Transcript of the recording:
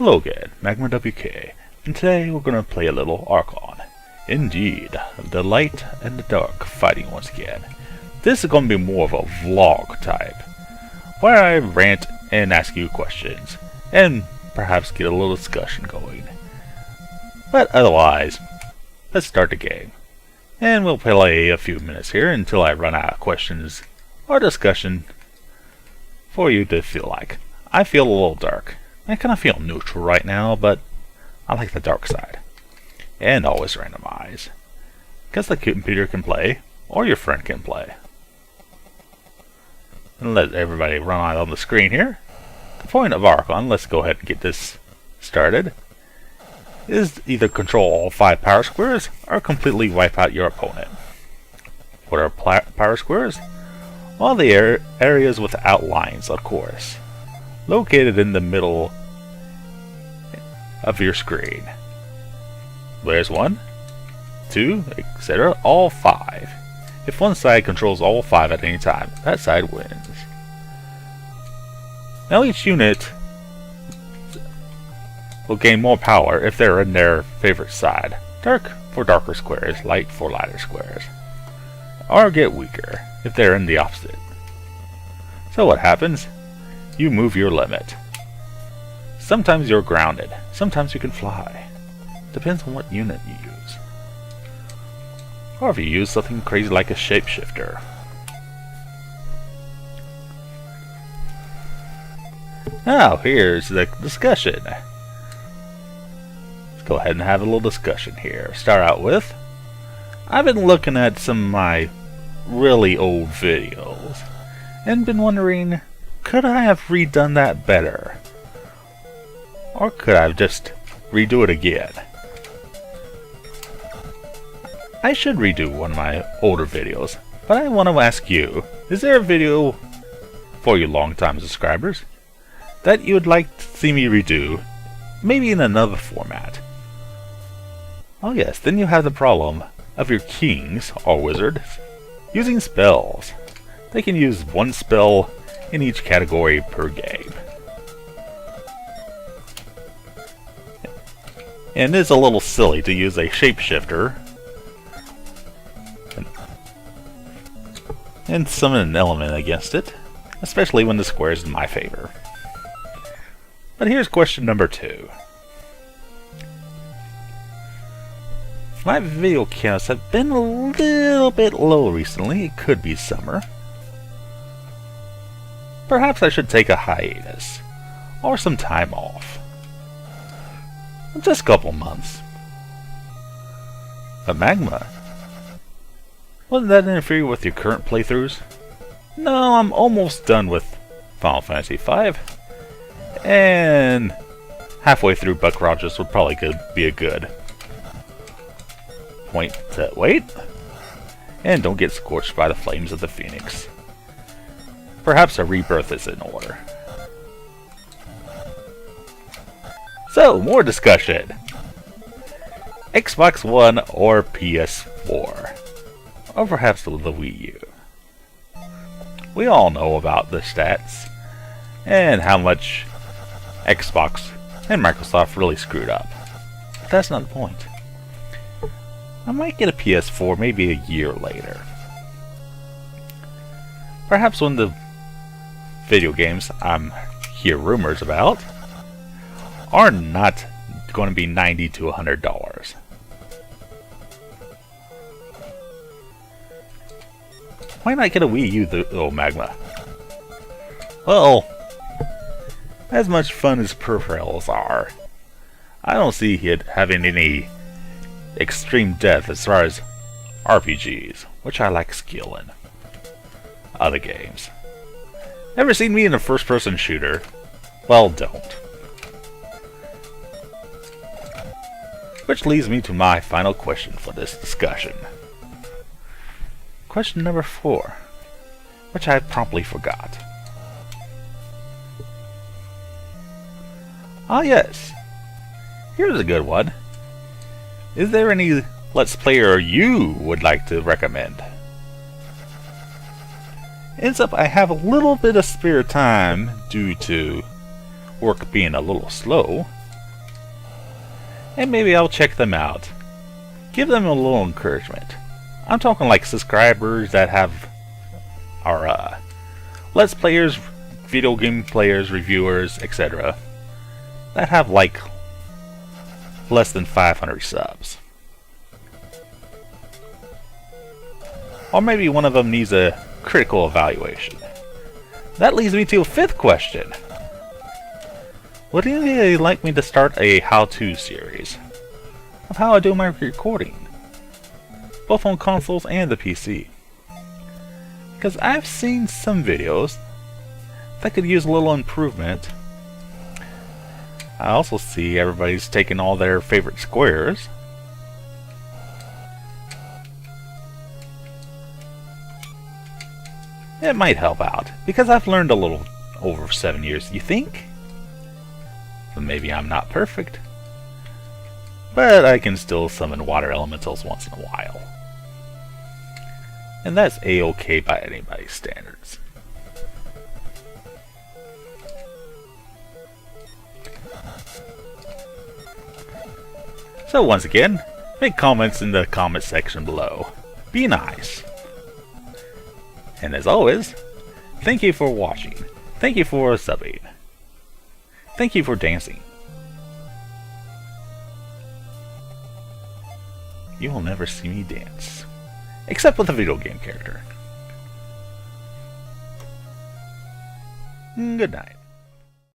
Hello again, Magma WK, and today we're going to play a little Archon. Indeed, the light and the dark fighting once again. This is going to be more of a vlog type, where I rant and ask you questions, and perhaps get a little discussion going. But otherwise, let's start the game. And we'll play a few minutes here until I run out of questions or discussion for you to feel like. I feel a little dark. I kind of feel neutral right now, but I like the dark side. And always randomize. Because the computer can play, or your friend can play. And let everybody run out on the screen here. The point of Archon, let's go ahead and get this started, is either control all 5 power squares, or completely wipe out your opponent. What are power squares? Well, the areas without lines, of course. Located in the middle of your screen. There's 1, 2, etc. All 5. If one side controls all 5 at any time, that side wins. Now each unit will gain more power if they're in their favorite side. Dark for darker squares, light for lighter squares. Or get weaker if they're in the opposite. So what happens? You move your limit. Sometimes you're grounded, sometimes you can fly. Depends on what unit you use. Or if you use something crazy like a shapeshifter. Now here's the discussion. Let's go ahead and have a little discussion here. Start out with, I've been looking at some of my really old videos and been wondering, could I have redone that better? Or could I have just redo it again? I should redo one of my older videos, but I want to ask you, is there a video for you long-time subscribers that you would like to see me redo, maybe in another format? Oh yes, then you have the problem of your kings or wizards using spells. They can use 1 spell in each category per game. And it's a little silly to use a shapeshifter and summon an element against it, especially when the square is in my favor. But here's question number 2. My video counts have been a little bit low recently. It could be summer. Perhaps I should take a hiatus, or some time off. Just a couple months. But Magma, wouldn't that interfere with your current playthroughs? No, I'm almost done with Final Fantasy V, and halfway through Buck Rogers would probably be a good point to wait, and don't get scorched by the flames of the Phoenix. Perhaps a rebirth is in order. So, more discussion. Xbox One or PS4? Or perhaps the Wii U? We all know about the stats and how much Xbox and Microsoft really screwed up. But that's not the point. I might get a PS4 maybe a year later. Perhaps when the video games I'm hear rumors about are not going to be $90 to $100. Why not get a Wii U though, Magma? Well, as much fun as peripherals are, I don't see it having any extreme depth as far as RPGs, which I like skill in. Other games. Ever seen me in a first-person shooter? Well, don't. Which leads me to my final question for this discussion. Question number 4, which I promptly forgot. Ah yes, here's a good one. Is there any Let's Player you would like to recommend? Ends up I have a little bit of spare time due to work being a little slow, and maybe I'll check them out. Give them a little encouragement. I'm talking like subscribers that are Let's Players, video game players, reviewers, etc. that have like less than 500 subs. Or maybe one of them needs a critical evaluation. That leads me to a fifth question. Would anybody like me to start a how-to series of how I do my recording, both on consoles and the PC? Because I've seen some videos that could use a little improvement. I also see everybody's taking all their favorite squares it might help out, because I've learned a little over 7 years, you think? So maybe I'm not perfect, but I can still summon water elementals once in a while. And that's A-OK by anybody's standards. So once again, make comments in the comment section below. Be nice. And as always, thank you for watching. Thank you for subbing. Thank you for dancing. You will never see me dance. Except with a video game character. Good night.